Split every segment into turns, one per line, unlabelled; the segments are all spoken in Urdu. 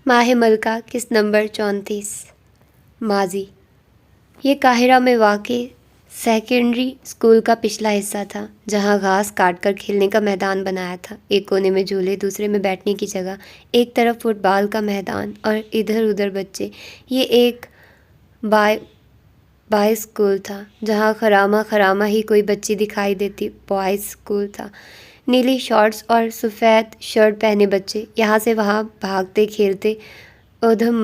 ماہ ملکہ قسط نمبر 34 ماضی۔ یہ قاہرہ میں واقع سیکنڈری اسکول کا پچھلا حصہ تھا، جہاں گھاس کاٹ کر کھیلنے کا میدان بنایا تھا۔ ایک کونے میں جھولے، دوسرے میں بیٹھنے کی جگہ، ایک طرف فٹ بال کا میدان اور ادھر ادھر بچے۔ یہ ایک بائز اسکول تھا، جہاں خرامہ ہی کوئی بچی دکھائی دیتی۔ بوائز اسکول تھا۔ نیلی شارٹس اور سفید شرٹ پہنے بچے یہاں سے وہاں بھاگتے کھیلتے ادھم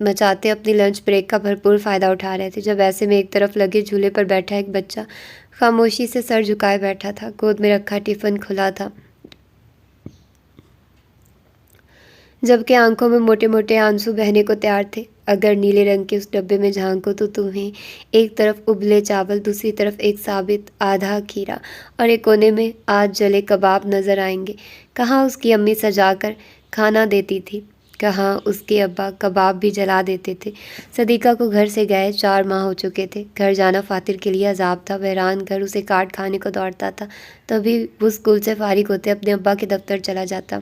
مچاتے اپنی لنچ بریک کا بھرپور فائدہ اٹھا رہے تھے، جب ایسے میں ایک طرف لگے جھولے پر بیٹھا ایک بچہ خاموشی سے سر جھکائے بیٹھا تھا۔ گود میں رکھا ٹفن کھلا تھا، جبکہ آنکھوں میں موٹے موٹے آنسو بہنے کو تیار تھے۔ اگر نیلے رنگ کے اس ڈبے میں جھانکو تو تمہیں ایک طرف ابلے چاول، دوسری طرف ایک ثابت آدھا کھیرا اور ایک کونے میں آج جلے کباب نظر آئیں گے۔ کہاں اس کی امی سجا کر کھانا دیتی تھی، کہاں اس کے ابا کباب بھی جلا دیتے تھے۔ صدیقہ کو گھر سے گئے 4 ماہ ہو چکے تھے۔ گھر جانا فاتر کے لیے عذاب تھا۔ ویران گھر اسے کاٹ کھانے کو دوڑتا تھا۔ تبھی وہ اسکول سے فارغ ہوتے اپنے ابا کے دفتر چلا جاتا۔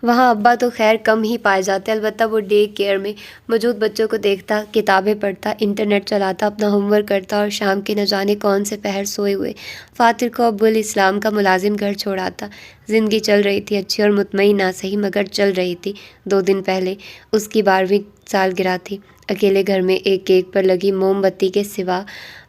وہاں ابا تو خیر کم ہی پائے جاتے، البتہ وہ ڈے کیئر میں موجود بچوں کو دیکھتا، کتابیں پڑھتا، انٹرنیٹ چلاتا، اپنا ہوم ورک کرتا اور شام کے نہ جانے کون سے پہر سوئے ہوئے فاتر کو ابو الاسلام کا ملازم گھر چھوڑاتا۔ زندگی چل رہی تھی، اچھی اور مطمئن نہ صحیح مگر چل رہی تھی۔ 2 دن پہلے اس کی 12ویں سالگرہ تھی۔ اکیلے گھر میں ایک کیک پر لگی موم بتی کے سوا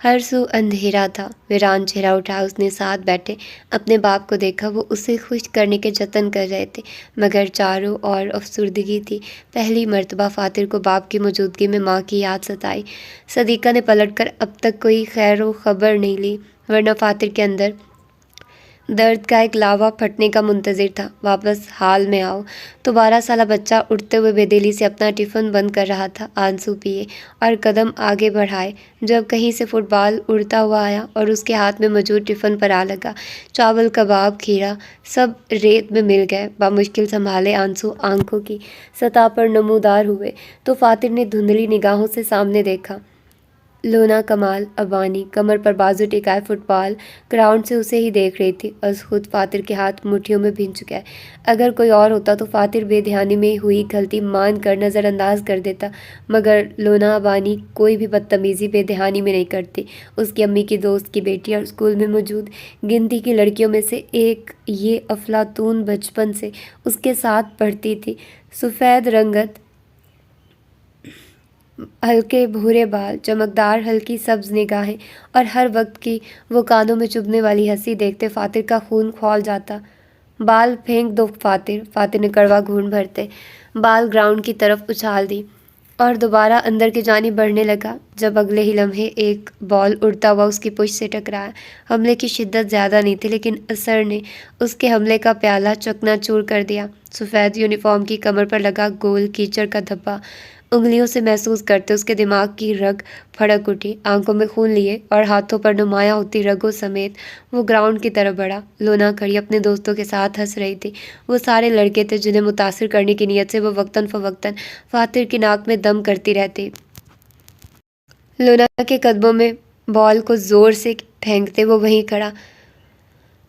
ہر سو اندھیرا تھا۔ ویران چہرہ اٹھا اس نے ساتھ بیٹھے اپنے باپ کو دیکھا۔ وہ اسے خوش کرنے کے جتن کر رہے تھے، مگر چاروں اور افسردگی تھی۔ پہلی مرتبہ فاتر کو باپ کی موجودگی میں ماں کی یاد ستائی۔ صدیقہ نے پلٹ کر اب تک کوئی خیر و خبر نہیں لی، ورنہ فاتر کے اندر درد کا ایک لاوا پھٹنے کا منتظر تھا۔ واپس حال میں آؤ۔ تو 12 سالہ بچہ اٹھتے ہوئے بے دلی سے اپنا ٹفن بند کر رہا تھا۔ آنسو پیے اور قدم آگے بڑھائے جب کہیں سے فٹ بال اڑتا ہوا آیا اور اس کے ہاتھ میں موجود ٹفن پر آ لگا۔ چاول، کباب، کھیرا سب ریت میں مل گئے۔ بامشکل سنبھالے آنسو آنکھوں کی سطح پر نمودار ہوئے تو فاتر نے دھندلی نگاہوں سے سامنے دیکھا۔ لونا کمال ابانی کمر پر بازو ٹکائے فٹ بال گراؤنڈ سے اسے ہی دیکھ رہی تھی۔ از خود فاتر کے ہاتھ مٹھیوں میں بھنج گئے۔ اگر کوئی اور ہوتا تو فاتر بے دھیانی میں ہوئی غلطی مان کر نظر انداز کر دیتا، مگر لونا ابانی کوئی بھی بدتمیزی بے دھیانی میں نہیں کرتی۔ اس کی امی کی دوست کی بیٹی اور اسکول میں موجود گنتی کی لڑکیوں میں سے ایک یہ افلاطون بچپن سے اس کے ساتھ پڑھتی تھی۔ سفید رنگت، ہلکے بھورے بال، چمکدار ہلکی سبز نگاہیں اور ہر وقت کی وہ کانوں میں چبھنے والی ہنسی دیکھتے فاتر کا خون کھول جاتا۔ بال پھینک دو فاتر نے کڑوا گھونٹ بھرتے بال گراؤنڈ کی طرف اچھال دی اور دوبارہ اندر کی جانب بڑھنے لگا، جب اگلے ہی لمحے ایک بال اڑتا ہوا اس کی پشت سے ٹکرایا۔ حملے کی شدت زیادہ نہیں تھی، لیکن اثر نے اس کے حملے کا پیالہ چکنا چور کر دیا۔ سفید یونیفارم کی کمر پر لگا گول کیچڑ کا دھبا انگلیوں سے محسوس کرتے اس کے دماغ کی رگ پھڑک اٹھی۔ آنکھوں میں خون لیے اور ہاتھوں پر نمایاں ہوتی رگوں سمیت وہ گراؤنڈ کی طرف بڑھا۔ لونا کھڑی اپنے دوستوں کے ساتھ ہنس رہی تھی۔ وہ سارے لڑکے تھے جنہیں متاثر کرنے کی نیت سے وہ وقتاً فوقتاً فاتر کی ناک میں دم کرتی رہتی۔ لونا کے قدموں میں بال کو زور سے پھینکتے وہ وہیں کھڑا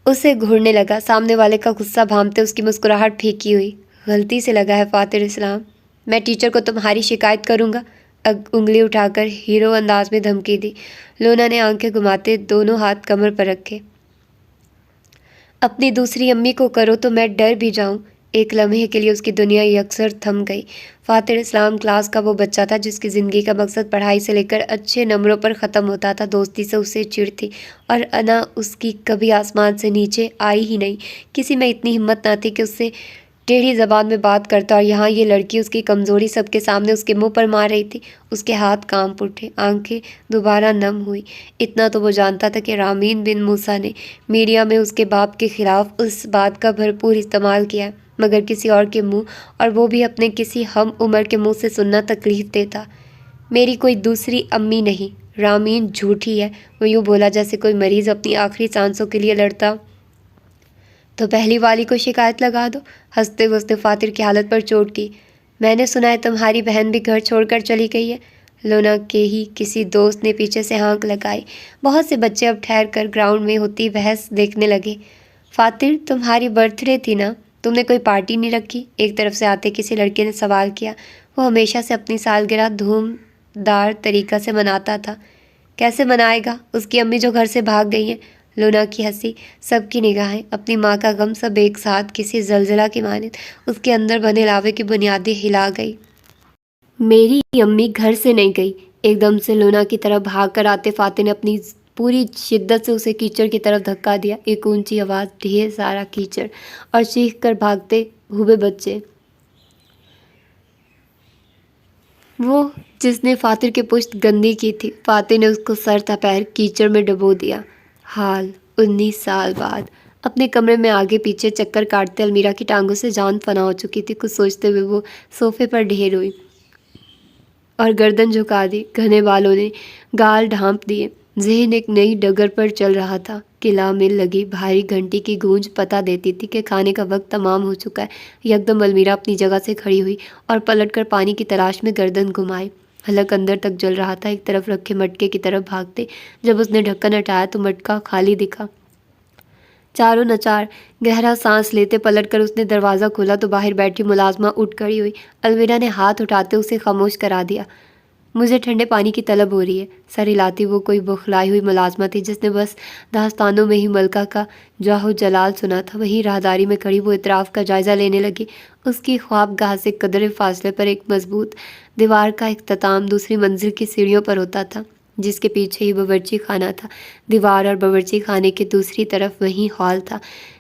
اسے گھورنے لگا، سامنے والے کا غصہ بھانپتے اس کی مسکراہٹ پھیکی ہوئی۔ غلطی سے لگا ہے فاتر اسلام، میں ٹیچر کو تمہاری شکایت کروں گا، انگلی اٹھا کر ہیرو انداز میں دھمکی دی۔ لونا نے آنکھیں گھماتے دونوں ہاتھ کمر پر رکھے۔ اپنی دوسری امی کو کرو تو میں ڈر بھی جاؤں۔ ایک لمحے کے لیے اس کی دنیا یکسر تھم گئی۔ فاتر اسلام کلاس کا وہ بچہ تھا جس کی زندگی کا مقصد پڑھائی سے لے کر اچھے نمبروں پر ختم ہوتا تھا۔ دوستی سے اسے چڑ تھی اور انا اس کی کبھی آسمان سے نیچے آئی ہی نہیں۔ کسی میں اتنی ہمت نہ تھی کہ اس سے ٹیڑھی زبان میں بات کرتا، اور یہاں یہ لڑکی اس کی کمزوری سب کے سامنے اس کے منہ پر مار رہی تھی۔ اس کے ہاتھ کانپ اٹھے، آنکھیں دوبارہ نم ہوئی۔ اتنا تو وہ جانتا تھا کہ رامین بن موسیٰ نے میڈیا میں اس کے باپ کے خلاف اس بات کا بھرپور استعمال کیا ہے، مگر کسی اور کے منہ، اور وہ بھی اپنے کسی ہم عمر کے منہ سے سننا تکلیف دیتا۔ میری کوئی دوسری امی نہیں، رامین جھوٹی ہے۔ وہ یوں بولا جیسے کوئی مریض اپنی آخری سانسوں کے لیے لڑتا۔ تو پہلی والی کو شکایت لگا دو۔ ہنستے ہوئے اس نے فاتر کی حالت پر چوٹ کی۔ میں نے سنا ہے تمہاری بہن بھی گھر چھوڑ کر چلی گئی ہے۔ لونا کے ہی کسی دوست نے پیچھے سے ہانک لگائی۔ بہت سے بچے اب ٹھہر کر گراؤنڈ میں ہوتی بحث دیکھنے لگے۔ فاتر، تمہاری برتھ ڈے تھی نا؟ تم نے کوئی پارٹی نہیں رکھی؟ ایک طرف سے آتے کسی لڑکے نے سوال کیا۔ وہ ہمیشہ سے اپنی سالگرہ دھوم دار طریقہ سے مناتا تھا۔ کیسے منائے گا؟ اس کی امی جو گھر سے بھاگ گئی ہیں۔ لونا کی ہنسی، سب کی نگاہیں، اپنی ماں کا غم، سب ایک ساتھ کسی زلزلہ کی مانند اس کے اندر بنے لاوے کی بنیادیں ہلا گئی۔ میری امی گھر سے نہیں گئی۔ ایک دم سے لونا کی طرف بھاگ کر آتے فاتح نے اپنی پوری شدت سے اسے کیچڑ کی طرف دھکا دیا۔ ایک اونچی آواز، ڈھیر سارا کیچڑ اور چیخ کر بھاگتے ہوئے بچے۔ وہ جس نے فاتح کی پشت گندی کی تھی، فاتح نے اس کو سر تا پیر کیچڑ میں ڈبو دیا۔ حال 19 سال بعد اپنے کمرے میں آگے پیچھے چکر کاٹتے المیرا کی ٹانگوں سے جان فنا ہو چکی تھی۔ کچھ سوچتے ہوئے وہ صوفے پر ڈھیر ہوئی اور گردن جھکا دی۔ گھنے بالوں نے گال ڈھانپ دیے، ذہن ایک نئی ڈگر پر چل رہا تھا۔ قلعہ میں لگی بھاری گھنٹی کی گونج پتہ دیتی تھی کہ کھانے کا وقت تمام ہو چکا ہے۔ یکدم المیرا اپنی جگہ سے کھڑی ہوئی اور پلٹ کر پانی کی تلاش میں گردن گھمائی۔ حلق اندر تک جل رہا تھا۔ ایک طرف رکھے مٹکے کی طرف بھاگتے جب اس نے ڈھکن ہٹایا تو مٹکا خالی دکھا۔ چاروں نچار گہرا سانس لیتے پلٹ کر اس نے دروازہ کھولا تو باہر بیٹھی ملازمہ اٹھ کھڑی ہوئی۔ المیرا نے ہاتھ اٹھاتے اسے خاموش کرا دیا۔ مجھے ٹھنڈے پانی کی طلب ہو رہی ہے۔ سر ہلاتی وہ کوئی بخلائی ہوئی ملازمہ تھی جس نے بس داستانوں میں ہی ملکہ کا جاہ و جلال سنا تھا۔ وہیں راہداری میں کھڑی وہ اطراف کا جائزہ لینے لگی۔ اس کی خوابگاہ سے قدرے فاصلے پر ایک مضبوط دیوار کا اختتام دوسری منزل کی سیڑھیوں پر ہوتا تھا، جس کے پیچھے ہی باورچی خانہ تھا۔ دیوار اور باورچی خانے کے دوسری طرف وہیں ہال تھا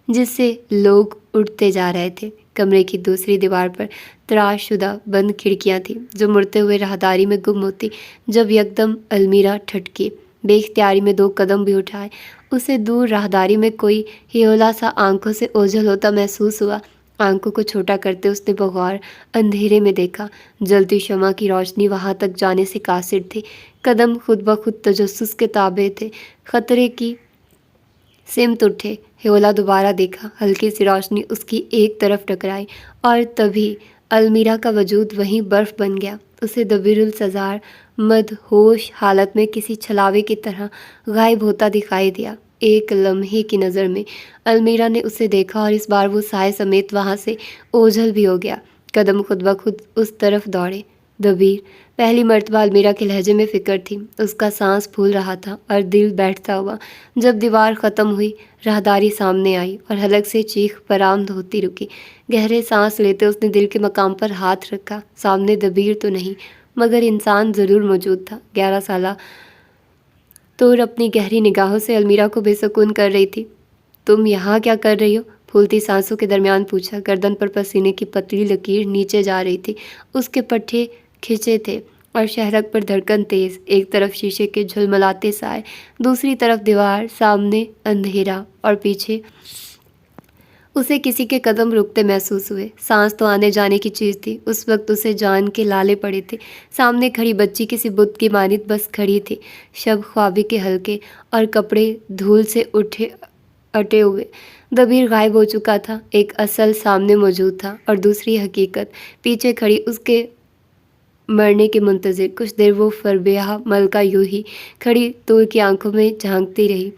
جس سے لوگ اٹھتے جا رہے تھے۔ کمرے کی دوسری دیوار پر تراش شدہ بند کھڑکیاں تھیں جو مڑتے ہوئے راہداری میں گم ہوتی۔ جب یکدم المیرا ٹھٹکی، بے اختیاری میں 2 قدم بھی اٹھائے۔ اسے دور راہداری میں کوئی ہیولا سا آنکھوں سے اوجھل ہوتا محسوس ہوا۔ آنکھوں کو چھوٹا کرتے اس نے بغور اندھیرے میں دیکھا۔ جلتی شمع کی روشنی وہاں تک جانے سے قاصر تھی۔ قدم خود بخود تجسس کے تابع تھے۔ خطرے کی سمت اٹھے، ہیولا دوبارہ دیکھا۔ ہلکی سی روشنی اس کی ایک طرف ٹکرائی اور تبھی المیرا کا وجود وہیں برف بن گیا۔ اسے دبیر السزار مدہوش حالت میں کسی چھلاوے کی طرح غائب ہوتا دکھائی دیا۔ ایک لمحے کی نظر میں المیرا نے اسے دیکھا اور اس بار وہ سائے سمیت وہاں سے اوجھل بھی ہو گیا۔ قدم خود بخود اس طرف دوڑے۔ دبیر، پہلی مرتبہ المیرا کے لہجے میں فکر تھی۔ اس کا سانس پھول رہا تھا اور دل بیٹھتا ہوا۔ جب دیوار ختم ہوئی، راہداری سامنے آئی اور حلق سے چیخ برآمد ہوتی رکی۔ گہرے سانس لیتے اس نے دل کے مقام پر ہاتھ رکھا۔ سامنے دبیر تو نہیں، مگر انسان ضرور موجود تھا۔ 11 سالہ طور اپنی گہری نگاہوں سے المیرا کو بے سکون کر رہی تھی۔ تم یہاں کیا کر رہی ہو؟ پھولتی سانسوں کے درمیان پوچھا۔ گردن پر پسینے کی پتلی لکیر نیچے جا رہی تھی۔ اس کے پٹھے کھچے تھے اور شہرک پر دھڑکن تیز۔ ایک طرف شیشے کے جھلملاتے سائے، دوسری طرف دیوار، سامنے اندھیرا اور پیچھے اسے کسی کے قدم رکتے محسوس ہوئے۔ سانس تو آنے جانے کی چیز تھی۔ اس وقت اسے جان کے لالے پڑے تھے۔ سامنے کھڑی بچی کسی بت کی مانند بس کھڑی تھی، شب خوابی کے ہلکے اور کپڑے دھول سے اٹے ہوئے۔ دبیر غائب ہو چکا تھا۔ ایک اصل سامنے موجود تھا اور دوسری حقیقت پیچھے کھڑی، اس کے مرنے کے منتظر۔ کچھ دیر وہ فربیہ ملکہ یوں ہی کھڑی تور کی آنکھوں میں جھانکتی رہی۔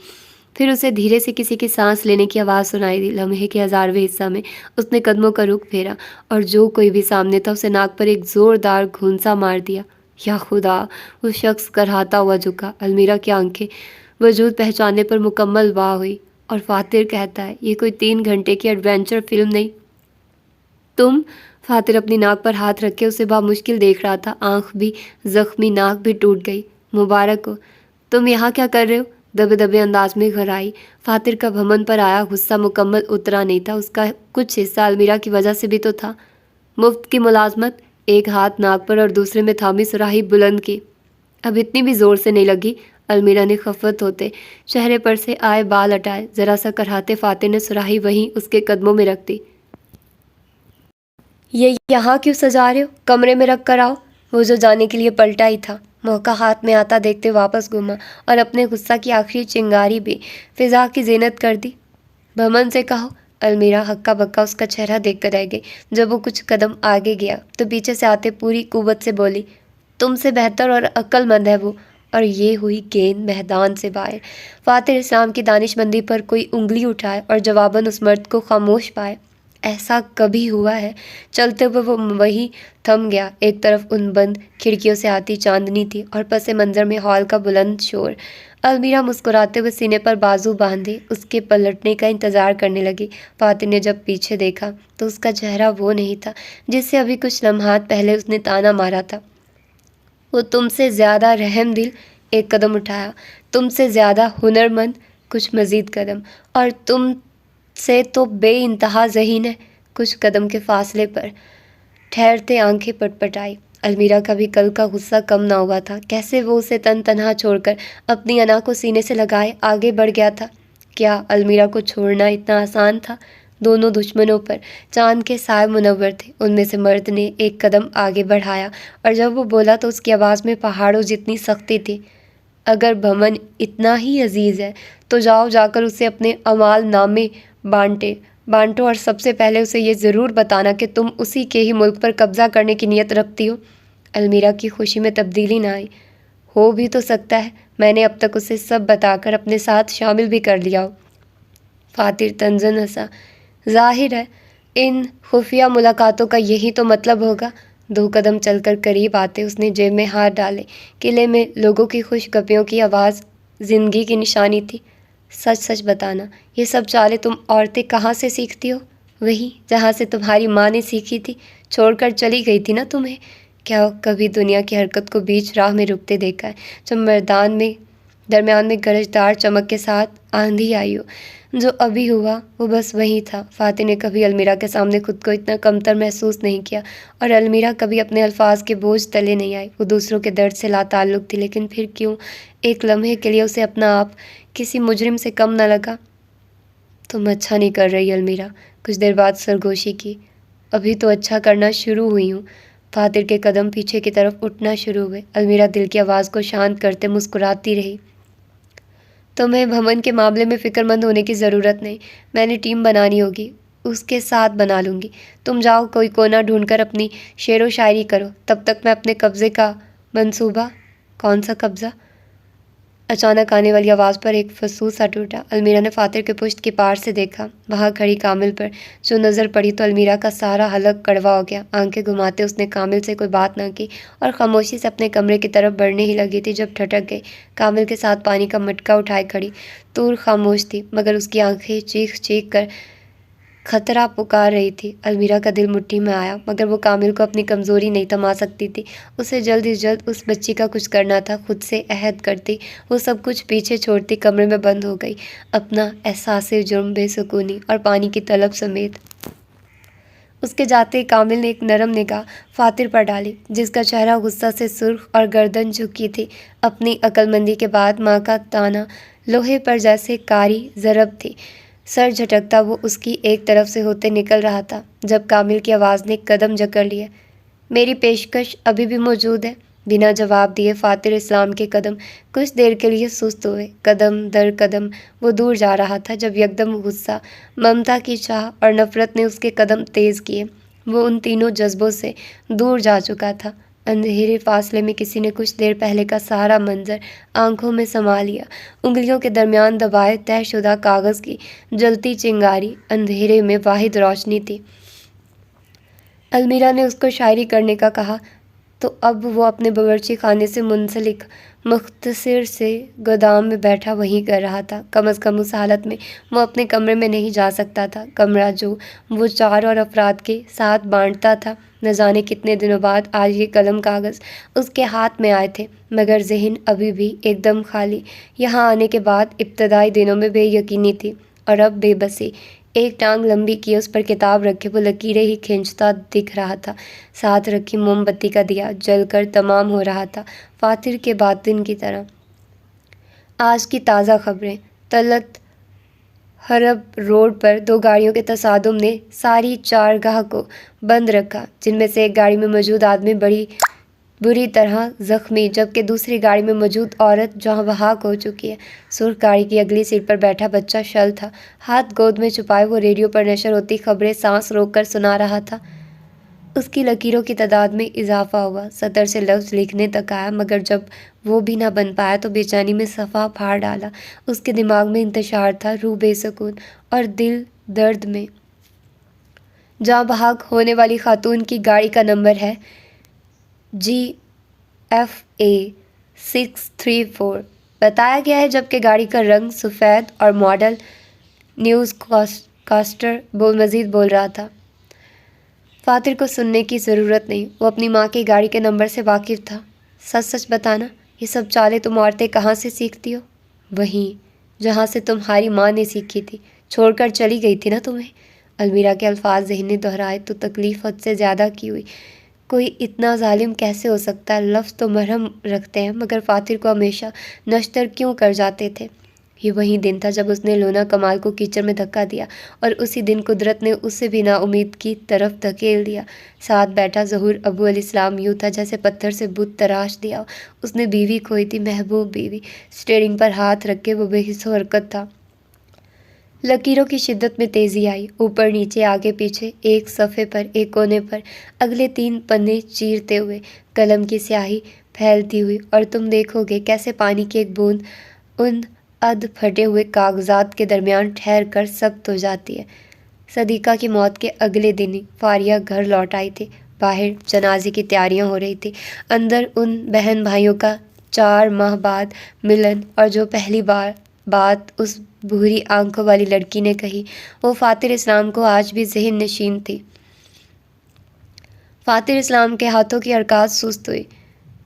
پھر اسے دھیرے سے کسی کی سانس لینے کی آواز سنائی دی۔ لمحے کے 1000ویں حصہ میں اس نے قدموں کا رخ پھیرا اور جو کوئی بھی سامنے تھا اسے ناک پر ایک زوردار گھونسا مار دیا۔ یا خدا! وہ شخص کرہاتا ہوا جھکا۔ المیرا کی آنکھیں وجود پہچاننے پر مکمل واہ ہوئی اور فاتح کہتا ہے، یہ کوئی 3 گھنٹے کی ایڈونچر فلم نہیں۔ تم؟ فاتح اپنی ناک پر ہاتھ رکھے اسے بامشکل دیکھ رہا تھا۔ آنکھ بھی زخمی، ناک بھی ٹوٹ گئی۔ مبارک ہو۔ تم یہاں کیا کر رہے ہو؟ دبے دبے انداز میں گھرائی۔ فاتح کا بھمن پر آیا غصہ مکمل اترا نہیں تھا۔ اس کا کچھ حصہ المیرا کی وجہ سے بھی تو تھا۔ مفت کی ملازمت۔ ایک ہاتھ ناک پر اور دوسرے میں تھامی سراہی بلند کی۔ اب اتنی بھی زور سے نہیں لگی۔ المیرا نے خفت ہوتے چہرے پر سے آئے بال ہٹائے۔ ذرا سا کرہاتے فاتح نے سراہی وہیں اس کے قدموں میں رکھ دی۔ یہ یہاں کیوں سجا رہے ہو؟ کمرے میں رکھ کر آؤ۔ وہ جو جانے کے لیے پلٹا ہی تھا، موقع ہاتھ میں آتا دیکھتے واپس گھوما اور اپنے غصہ کی آخری چنگاری بھی فضا کی زینت کر دی۔ بھمن سے کہو۔ المیرا ہکا بکا اس کا چہرہ دیکھ کر رہ گئی۔ جب وہ کچھ قدم آگے گیا تو پیچھے سے آتے پوری قوت سے بولی، تم سے بہتر اور عقل مند ہے وہ، اور یہ ہوئی گیند میدان سے باہر۔ فاتح اسلام کی دانش مندی پر کوئی انگلی اٹھائے اور جواباً اس مرد کو خاموش پائے۔ ایسا کبھی ہوا ہے؟ چلتے ہوئے وہ وہی تھم گیا۔ ایک طرف ان بند کھڑکیوں سے آتی چاندنی تھی اور پس منظر میں ہال کا بلند شور۔ المیرا مسکراتے ہوئے سینے پر بازو باندھے اس کے پلٹنے کا انتظار کرنے لگی۔ فاتر نے جب پیچھے دیکھا تو اس کا چہرہ وہ نہیں تھا جس سے ابھی کچھ لمحات پہلے اس نے طعنہ مارا تھا۔ وہ تم سے زیادہ رحم دل، ایک قدم اٹھایا، تم سے زیادہ ہنرمند، کچھ مزید قدم، اور تم سے تو بے انتہا ذہین ہے، کچھ قدم کے فاصلے پر۔ ٹھہرتے آنکھیں پٹ پٹ آئی۔ المیرا کا بھی کل کا غصہ کم نہ ہوا تھا۔ کیسے وہ اسے تنہا چھوڑ کر اپنی انا کو سینے سے لگائے آگے بڑھ گیا تھا؟ کیا المیرا کو چھوڑنا اتنا آسان تھا؟ دونوں دشمنوں پر چاند کے سائے منور تھے۔ ان میں سے مرد نے ایک قدم آگے بڑھایا اور جب وہ بولا تو اس کی آواز میں پہاڑوں جتنی سختی تھی۔ اگر بھمن اتنا ہی عزیز ہے تو جاؤ جا کر اسے اپنے اعمال نامے بانٹو اور سب سے پہلے اسے یہ ضرور بتانا کہ تم اسی کے ہی ملک پر قبضہ کرنے کی نیت رکھتی ہو۔ المیرا کی خوشی میں تبدیلی نہ آئی۔ ہو بھی تو سکتا ہے میں نے اب تک اسے سب بتا کر اپنے ساتھ شامل بھی کر لیا ہو۔ فاتر طنزاً ہنسا۔ ظاہر ہے ان خفیہ ملاقاتوں کا یہی تو مطلب ہوگا۔ 2 قدم چل کر قریب آتے اس نے جیب میں ہاتھ ڈالے۔ قلعے میں لوگوں کی خوش گپیوں کی آواز زندگی کی نشانی تھی۔ سچ سچ بتانا، یہ سب چالیں تم عورتیں کہاں سے سیکھتی ہو؟ وہی جہاں سے تمہاری ماں نے سیکھی تھی، چھوڑ کر چلی گئی تھی نا تمہیں۔ کیا کبھی دنیا کی حرکت کو بیچ راہ میں رکتے دیکھا ہے؟ جب درمیان میں گرجدار چمک کے ساتھ آندھی آئی ہو۔ جو ابھی ہوا وہ بس وہی تھا۔ فاتح نے کبھی المیرا کے سامنے خود کو اتنا کمتر محسوس نہیں کیا اور المیرا کبھی اپنے الفاظ کے بوجھ تلے نہیں آئی۔ وہ دوسروں کے درد سے لا تعلق تھی، لیکن پھر کیوں ایک لمحے کے لیے اسے اپنا آپ کسی مجرم سے کم نہ لگا۔ تم اچھا نہیں کر رہی المیرا، کچھ دیر بعد سرگوشی کی۔ ابھی تو اچھا کرنا شروع ہوئی ہوں۔ فاتر کے قدم پیچھے کی طرف اٹھنا شروع ہوئے۔ المیرا دل کی آواز کو شانت کرتے مسکراتی رہی۔ تمہیں بھمن کے معاملے میں فکر مند ہونے کی ضرورت نہیں، میں نے ٹیم بنانی ہوگی، اس کے ساتھ بنا لوں گی۔ تم جاؤ کوئی کونا ڈھونڈ کر اپنی شعر و شاعری کرو، تب تک میں اپنے قبضے کا منصوبہ۔ کون سا قبضہ؟ اچانک آنے والی آواز پر ایک فسوس سا ٹوٹا۔ المیرا نے فاتر کے پشت کی پار سے دیکھا، وہاں کھڑی کامل پر جو نظر پڑی تو المیرا کا سارا حلق کڑوا ہو گیا۔ آنکھیں گھماتے اس نے کامل سے کوئی بات نہ کی اور خاموشی سے اپنے کمرے کی طرف بڑھنے ہی لگی تھی جب ٹھٹک گئی۔ کامل کے ساتھ پانی کا مٹکا اٹھائے کھڑی طور خاموش تھی، مگر اس کی آنکھیں چیخ چیخ کر خطرہ پکار رہی تھی۔ المیرا کا دل مٹھی میں آیا، مگر وہ کامل کو اپنی کمزوری نہیں تھما سکتی تھی۔ اسے جلد ہی جلد اس بچی کا کچھ کرنا تھا۔ خود سے عہد کرتی، وہ سب کچھ پیچھے چھوڑتی کمرے میں بند ہو گئی، اپنا احساس جرم، بے سکونی اور پانی کی طلب سمیت۔ اس کے جاتے ہی کامل نے ایک نرم نگاہ فاتر پر ڈالی، جس کا چہرہ غصہ سے سرخ اور گردن جھکی تھی۔ اپنی عقل مندی کے بعد ماں کا طعنہ لوہے پر جیسے کاری ضرب تھی۔ سر جھٹکتا وہ اس کی ایک طرف سے ہوتے نکل رہا تھا جب کامل کی آواز نے قدم جکڑ لیے۔ میری پیشکش ابھی بھی موجود ہے۔ بنا جواب دیے فاتر اسلام کے قدم کچھ دیر کے لیے سست ہوئے۔ قدم در قدم وہ دور جا رہا تھا جب یکدم غصہ، ممتا کی چاہ اور نفرت نے اس کے قدم تیز کیے۔ وہ ان تینوں جذبوں سے دور جا چکا تھا۔ اندھیرے فاصلے میں کسی نے کچھ دیر پہلے کا سارا منظر آنکھوں میں سما لیا۔ انگلیوں کے درمیان دبائے طے شدہ کاغذ کی جلتی چنگاری اندھیرے میں واحد روشنی تھی۔ المیرا نے اس کو شاعری کرنے کا کہا تو اب وہ اپنے باورچی خانے سے منسلک مختصر سے گودام میں بیٹھا وہیں کر رہا تھا۔ کم از کم اس حالت میں وہ اپنے کمرے میں نہیں جا سکتا تھا، کمرہ جو وہ 4 اور افراد کے ساتھ بانٹتا تھا۔ نہ جانے کتنے دنوں بعد آج یہ قلم کاغذ اس کے ہاتھ میں آئے تھے، مگر ذہن ابھی بھی ایک دم خالی۔ یہاں آنے کے بعد ابتدائی دنوں میں بے یقینی تھی اور اب بے بسی۔ ایک ٹانگ لمبی کی اس پر کتاب رکھے وہ لکیریں ہی کھینچتا دکھ رہا تھا۔ ساتھ رکھی موم بتی کا دیا جل کر تمام ہو رہا تھا، فاتر کے باطن کی طرح۔ آج کی تازہ خبریں: طلعت حرب روڈ پر 2 گاڑیوں کے تصادم نے ساری چارگاہ کو بند رکھا، جن میں سے ایک گاڑی میں موجود آدمی بری طرح زخمی، جبکہ دوسری گاڑی میں موجود عورت جہاں بحق ہو چکی ہے۔ سرخ گاڑی کی اگلی سیٹ پر بیٹھا بچہ شل تھا، ہاتھ گود میں چھپائے وہ ریڈیو پر نشر ہوتی خبریں سانس روک کر سنا رہا تھا۔ اس کی لکیروں کی تعداد میں اضافہ ہوا، سطر سے لفظ لکھنے تک آیا، مگر جب وہ بھی نہ بن پایا تو بے چینی میں صفحہ پھاڑ ڈالا۔ اس کے دماغ میں انتشار تھا، روح بے سکون اور دل درد میں۔ جہاں بھاگ ہونے والی خاتون کی گاڑی کا نمبر ہے GFA 634 بتایا گیا ہے، جبکہ گاڑی کا رنگ سفید اور ماڈل نیوز کاسٹر مزید بول رہا تھا۔ فاتر کو سننے کی ضرورت نہیں، وہ اپنی ماں کی گاڑی کے نمبر سے واقف تھا۔ سچ سچ بتانا، یہ سب چالیں تم عورتیں کہاں سے سیکھتی ہو؟ وہیں جہاں سے تمہاری ماں نے سیکھی تھی، چھوڑ کر چلی گئی تھی نا تمہیں۔ المیرا کے الفاظ ذہن نے دہرائے تو تکلیف حد سے زیادہ کی ہوئی۔ کوئی اتنا ظالم کیسے ہو سکتا ہے؟ لفظ تو مرہم رکھتے ہیں، مگر فاتر کو ہمیشہ نشتر کیوں کر جاتے تھے؟ یہ وہی دن تھا جب اس نے لونا کمال کو کیچڑ میں دھکا دیا، اور اسی دن قدرت نے اسے بھی نا امید کی طرف دھکیل دیا۔ ساتھ بیٹھا ظہور ابو علیہ السلام یوں تھا جیسے پتھر سے بت تراش دیا ہو۔ اس نے بیوی کھوئی تھی، محبوب بیوی۔ اسٹیئرنگ پر ہاتھ رکھ کے وہ بے حس و حرکت تھا۔ لکیروں کی شدت میں تیزی آئی، اوپر نیچے آگے پیچھے، ایک صفحے پر، ایک کونے پر، اگلے 3 پنے چیرتے ہوئے، قلم کی سیاہی پھیلتی ہوئی، اور تم دیکھو گے کیسے پانی کی ایک بوند ان ادھ پھٹے ہوئے کاغذات کے درمیان ٹھہر کر ثبت ہو جاتی ہے۔ صدیقہ کی موت کے اگلے دن ہی فاریہ گھر لوٹ آئی تھی۔ باہر جنازے کی تیاریاں ہو رہی تھی، اندر ان بہن بھائیوں کا 4 ماہ بعد ملن، اور جو پہلی بات اس بھوری آنکھوں والی لڑکی نے کہی وہ فاتر اسلام کو آج بھی ذہن نشین تھی۔ فاتر اسلام کے ہاتھوں کی حرکات سست ہوئی۔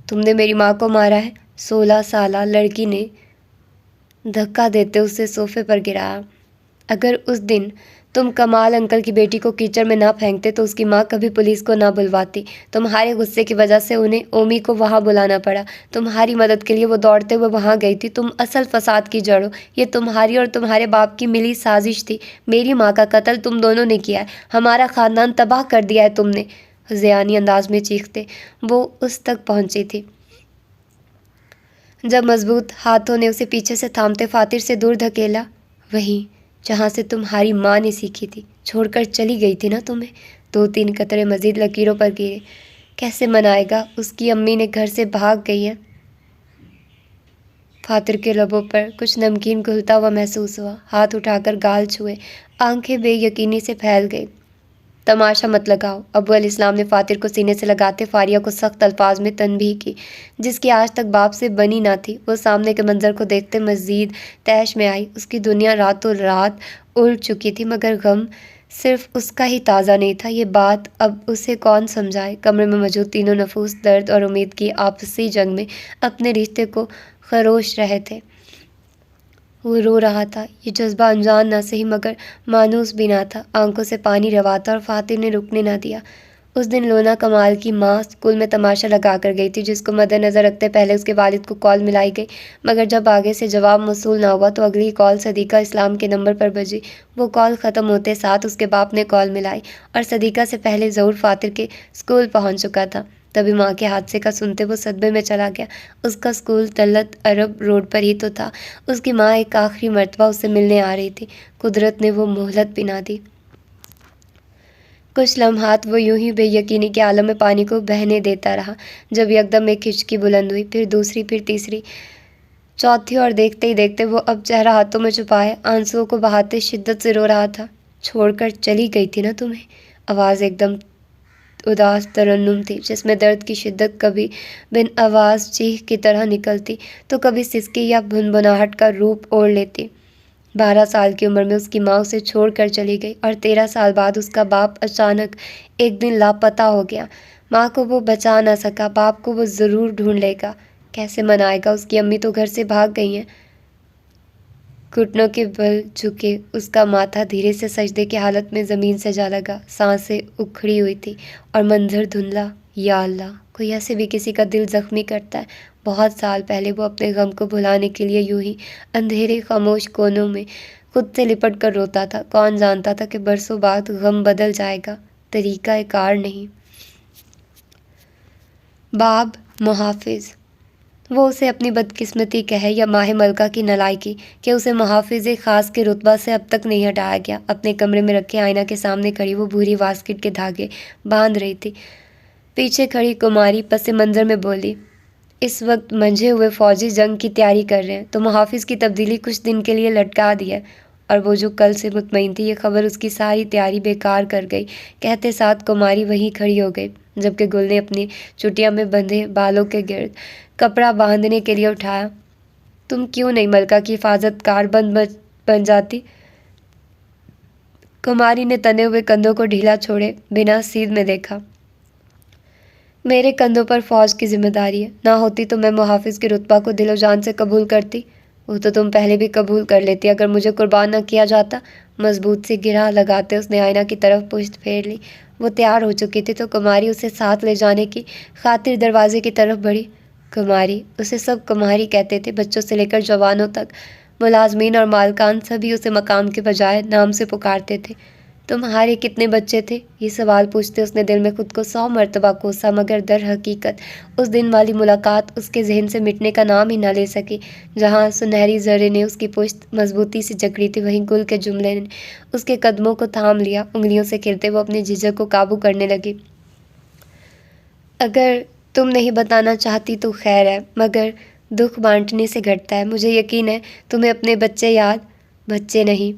تم نے میری ماں کو مارا ہے؟ 16 سالہ لڑکی نے دھکا دیتے اسے صوفے پر گرایا۔ اگر اس دن تم کمال انکل کی بیٹی کو کیچڑ میں نہ پھینکتے تو اس کی ماں کبھی پولیس کو نہ بلواتی۔ تمہارے غصے کی وجہ سے انہیں اومی کو وہاں بلانا پڑا۔ تمہاری مدد کے لیے وہ دوڑتے ہوئے وہاں گئی تھی۔ تم اصل فساد کی جڑ ہو۔ یہ تمہاری اور تمہارے باپ کی ملی سازش تھی۔ میری ماں کا قتل تم دونوں نے کیا ہے۔ ہمارا خاندان تباہ کر دیا ہے تم نے، ذیانی انداز میں چیختے وہ اس تک پہنچی تھی جب مضبوط ہاتھوں نے اسے پیچھے سے تھامتے فاتر سے دور دھکیلا۔ وہیں جہاں سے تمہاری ماں نے سیکھی تھی، چھوڑ کر چلی گئی تھی نا تمہیں۔ 2-3 قطرے مزید لکیروں پر گرے۔ کیسے منائے گا؟ اس کی امی نے گھر سے بھاگ گئی ہے۔ فاتر کے لبوں پر کچھ نمکین گھلتا ہوا محسوس ہوا، ہاتھ اٹھا کر گال چھوئے، آنکھیں بے یقینی سے پھیل گئی۔ تماشا مت لگاؤ، ابو علیہ السلام نے فاتر کو سینے سے لگاتے فاریہ کو سخت الفاظ میں تنبیہ کی، جس کی آج تک باپ سے بنی نہ تھی۔ وہ سامنے کے منظر کو دیکھتے مزید طیش میں آئی۔ اس کی دنیا راتوں رات الٹ چکی تھی، مگر غم صرف اس کا ہی تازہ نہیں تھا۔ یہ بات اب اسے کون سمجھائے؟ کمرے میں موجود تینوں نفوس درد اور امید کی آپسی جنگ میں اپنے رشتے کو خروش رہے تھے۔ وہ رو رہا تھا، یہ جذبہ انجان نہ سہی مگر مانوس بھی نہ تھا۔ آنکھوں سے پانی روا تھا اور فاتر نے رکنے نہ دیا۔ اس دن لونا کمال کی ماں اسکول میں تماشا لگا کر گئی تھی، جس کو مد نظر رکھتے پہلے اس کے والد کو کال ملائی گئی، مگر جب آگے سے جواب موصول نہ ہوا تو اگلی کال صدیقہ اسلام کے نمبر پر بجی۔ وہ کال ختم ہوتے ساتھ اس کے باپ نے کال ملائی، اور صدیقہ سے پہلے ظہور فاتر کے اسکول پہنچ چکا تھا۔ تبھی ماں کے حادثے کا سنتے وہ صدمے میں چلا گیا۔ اس کا اسکول طلعت عرب روڈ پر ہی تو تھا۔ اس کی ماں ایک آخری مرتبہ اس سے ملنے آ رہی تھی۔ قدرت نے وہ مہلت بھی نہ دی۔ کچھ لمحات وہ یوں ہی بے یقینی کے عالم میں پانی کو بہنے دیتا رہا، جب یکدم ایک ہچکی بلند ہوئی، پھر دوسری، پھر تیسری، چوتھی، اور دیکھتے ہی دیکھتے وہ اب چہرہ ہاتھوں میں چھپائے آنسوؤں کو بہاتے شدت سے رو رہا تھا۔ چھوڑ کر چلی گئی تھی نا تمہیں؟ آواز ایک دم اداس ترنم تھی، جس میں درد کی شدت کبھی بن آواز چیخ کی طرح نکلتی تو کبھی سسکی یا بھنبھناہٹ کا روپ اوڑھ لیتی۔ 12 سال کی عمر میں اس کی ماں اسے چھوڑ کر چلی گئی، اور 13 سال بعد اس کا باپ اچانک ایک دن لاپتہ ہو گیا۔ ماں کو وہ بچا نہ سکا، باپ کو وہ ضرور ڈھونڈ لے گا۔ کیسے منائے گا؟ اس کی امی تو گھر سے بھاگ گئی ہیں۔ گھٹنوں کے بل جھکے اس کا ماتھا دھیرے سے سجدے کی حالت میں زمین سے جا لگا، سانسیں اکھڑی ہوئی تھی اور منظر دھندلا۔ یا اللہ، کوئی ایسے بھی کسی کا دل زخمی کرتا ہے؟ بہت سال پہلے وہ اپنے غم کو بھلانے کے لیے یوں ہی اندھیرے خاموش کونوں میں خود سے لپٹ کر روتا تھا۔ کون جانتا تھا کہ برسوں بعد غم بدل جائے گا، طریقہ کار نہیں۔ باب محافظ۔ وہ اسے اپنی بدقسمتی کہے یا ماہ ملکہ کی نالائکی کہ اسے محافظ خاص کے رتبہ سے اب تک نہیں ہٹایا گیا۔ اپنے کمرے میں رکھے آئینہ کے سامنے کھڑی وہ بھوری واسکٹ کے دھاگے باندھ رہی تھی۔ پیچھے کھڑی کماری پس منظر میں بولی، اس وقت منجھے ہوئے فوجی جنگ کی تیاری کر رہے ہیں، تو محافظ کی تبدیلی کچھ دن کے لیے لٹکا دی ہے۔ اور وہ جو کل سے مطمئن تھی، یہ خبر اس کی ساری تیاری بیکار کر گئی۔ کہتے ساتھ کماری وہیں کھڑی ہو گئی، جبکہ گل نے اپنی چٹیا میں بندھے بالوں کے گرد کپڑا باندھنے کے لیے اٹھایا۔ تم کیوں نہیں ملکہ کی حفاظت کار بن جاتی؟ کماری نے تنے ہوئے کندھوں کو ڈھیلا چھوڑے بنا سیدھ میں دیکھا۔ میرے کندھوں پر فوج کی ذمہ داری ہے، نہ ہوتی تو میں محافظ کے رتبہ کو دل و جان سے قبول کرتی۔ وہ تو تم پہلے بھی قبول کر لیتی اگر مجھے قربان نہ کیا جاتا۔ مضبوط سی گرہ لگاتے اس نے آئینہ کی طرف پشت پھیر لی۔ وہ تیار ہو چکی تھی تو کماری اسے ساتھ لے جانے کی خاطر دروازے کی طرف بڑھی۔ کماری، اسے سب کماری کہتے تھے، بچوں سے لے کر جوانوں تک، ملازمین اور مالکان سبھی اسے مقام کے بجائے نام سے پکارتے تھے۔ تمہارے کتنے بچے تھے؟ یہ سوال پوچھتے اس نے دل میں خود کو 100 مرتبہ کوسا، مگر در حقیقت اس دن والی ملاقات اس کے ذہن سے مٹنے کا نام ہی نہ لے سکی۔ جہاں سنہری زرے نے اس کی پشت مضبوطی سے جکڑی تھی، وہیں گل کے جملے نے اس کے قدموں کو تھام لیا۔ انگلیوں سے کھرتے وہ اپنی جھجک کو قابو کرنے لگی۔ اگر تم نہیں بتانا چاہتی تو خیر ہے، مگر دکھ بانٹنے سے گھٹتا ہے۔ مجھے یقین ہے تمہیں اپنے بچے یاد۔ بچے نہیں،